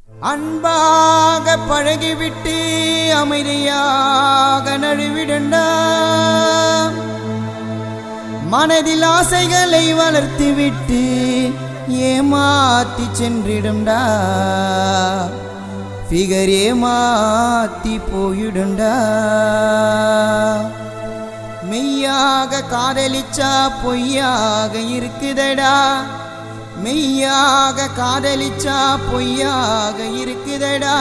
அன்பாக பழகிவிட்டு அமைதியாக நழுவிடண்டா, மனதில் ஆசைகளை வளர்த்துவிட்டு ஏமாத்தி சென்றிடுண்டா, ஃபிகர் ஏமாத்தி போயிடுண்டா. மெய்யாக காதலிச்சா பொய்யாக இருக்குதடா, மெய்யாக காதலிச்சா பொய்யாக இருக்குதடா.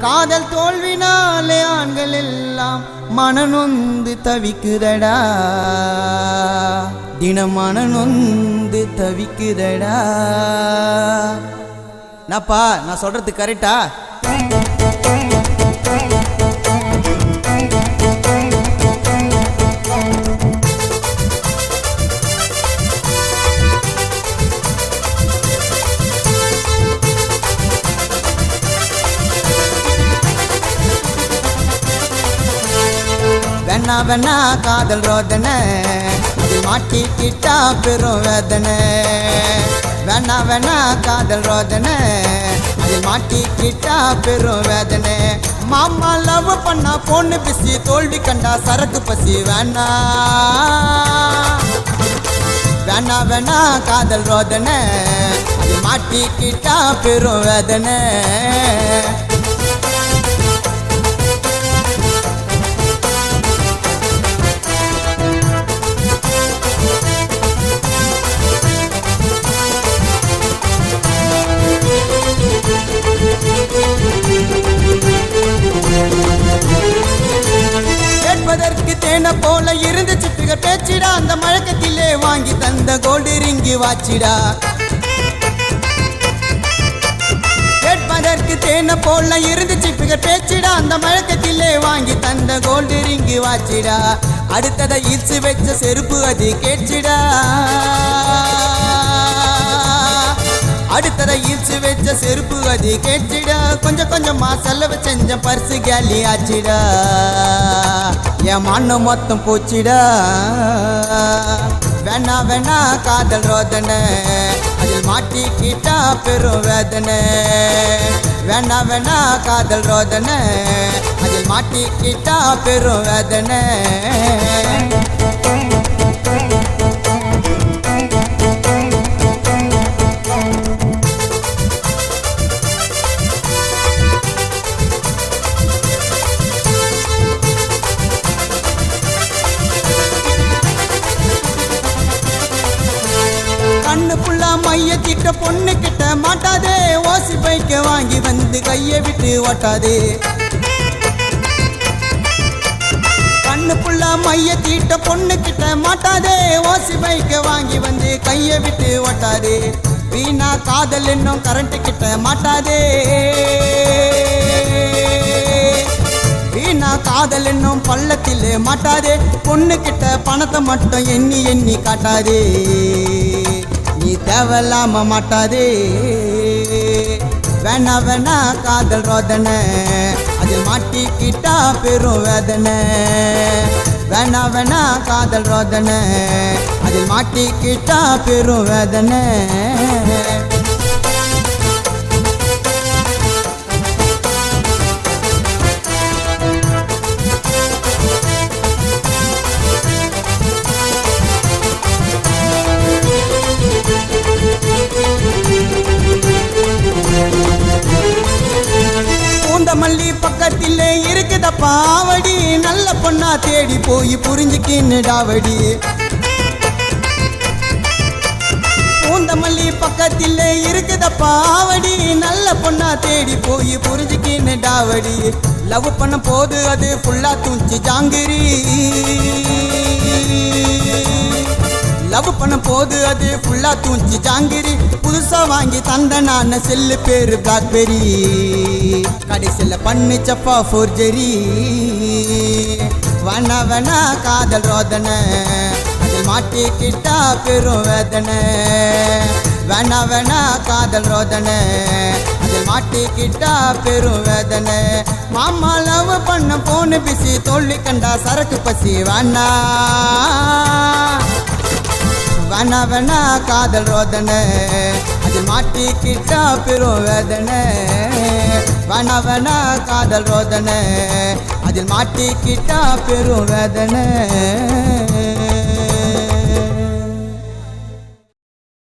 காதல் தோல்வினாலே ஆண்கள் எல்லாம் மனநொந்து தவிக்குதடா, தினம் மனநொந்து தவிக்குதடா. நாப்பா நான் சொல்றது கரெக்டா? வேணா வேணா காதல் ரோதனை, அதில் மாட்டிக்கிட்டா பெரும் வேதனை. வேணா வேணா காதல் ரோதனை, அதில் மாட்டிக்கிட்டா பெரும் வேதனை. மாமா லவ் பண்ணா பொண்ணு பிசி, தோல்வி கண்டா சரக்கு பசி. வேணா வேணா வேணா காதல் ரோதனை, அதில் மாட்டிக்கிட்டா பெரும் வேதனை. கேட்பதற்கு தேனை போல இருந்து சிட்டுக பேச்சிடா, அந்த மழக்கத்திலே வாங்கி தந்த கோல்டு ரிங்கி வாச்சிடா. கேட்பதற்கு தேனை போல இருந்து சிட்டுக பேச்சிடா, அந்த மழக்கத்திலே வாங்கி தந்த கோல்டு ரிங்கி வாச்சிடா. அடுத்ததை ஈர்ச்சி வச்ச செருப்பு அது கேட்சிடா, அடுத்ததை ஈர்ச்சி வச்ச செருப்பு அது கேட்டிடா. கொஞ்சம் கொஞ்சமா செலவு செஞ்ச பர்சு கேலி ஆச்சிடா, என் மண்ணு மொத்தம் போச்சிடா. வேணா வேணா காதல் ரோதனை, அதில் மாட்டிக்கிட்டா பெரும் வேதனை. வேணா வேணா காதல் ரோதனை, அதில் மாட்டிக்கிட்டா பெரும் வேதனை. கண்ணுக்குள்ள மைய திட்ட பொண்ணு கிட்ட மாட்டாதே, ஓசி பைக்க வாங்கி வந்து கையை விட்டு ஓட்டாதே. கண்ணுக்குள்ள மைய தீட்ட பொண்ணு கிட்ட மாட்டாதே, ஓசி பைக்க வாங்கி வந்து கையை விட்டு ஓட்டாதே. வீணா காதல் இன்னும் கரண்ட் கிட்ட மாட்டாதே, வீணா காதல் இன்னும் பள்ளத்தில் மாட்டாதே. பொண்ணு கிட்ட பணத்தை மட்டும் எண்ணி எண்ணி காட்டாதே, நீ தேவையில்லாம மாட்டாதே. வேணா வேணா காதல் ரோதனை, அதில் மாட்டிக்கிட்டா பெரும் வேதனை. வேணா வேணா காதல் ரோதனை, அதில் மாட்டிக்கிட்டா பெரும் வேதனை. மல்லி பக்கத்திலே இருக்குதப்பா ஆவடி, நல்ல பொண்ணா தேடி போய் புரிஞ்சுக்கின்னு டாவடி. பூந்த மல்லி பக்கத்திலே இருக்குதப்பா ஆவடி, நல்ல பொண்ணா தேடி போய் புரிஞ்சுக்கின்னு டாவடி. லவ் பண்ண போது அது ஃபுல்லா தூஞ்சி ஜாங்கிரி, லவ் பண்ண போது அது ஃபுல்லா தூஞ்சி ஜாங்கிரி. புதுசா வாங்கி தந்த நான் செல்லு பேரு பிளாக்பெரி, கடைசியில் பண்ணு சப்பா ஃபோர்ஜரி. வேணா வேணா காதல் ரோதனை, அதில் மாட்டிக்கிட்டா பெரும் வேதனை. வேணா வேணா காதல் ரோதனை, அதில் மாட்டிக்கிட்டா பெரும் வேதனை. மாமா லவ் பண்ண போன பிசி, தோல்வி கண்டா சரக்கு பசி. வேணா வேணா வேணா காதல் ரோதனை, அதில் மாட்டிக்கிட்டா பெரும் வேதனை வேணா வேணா காதல் ரோதனை அதில் மாட்டிக்கிட்டா பெரும் வேதனை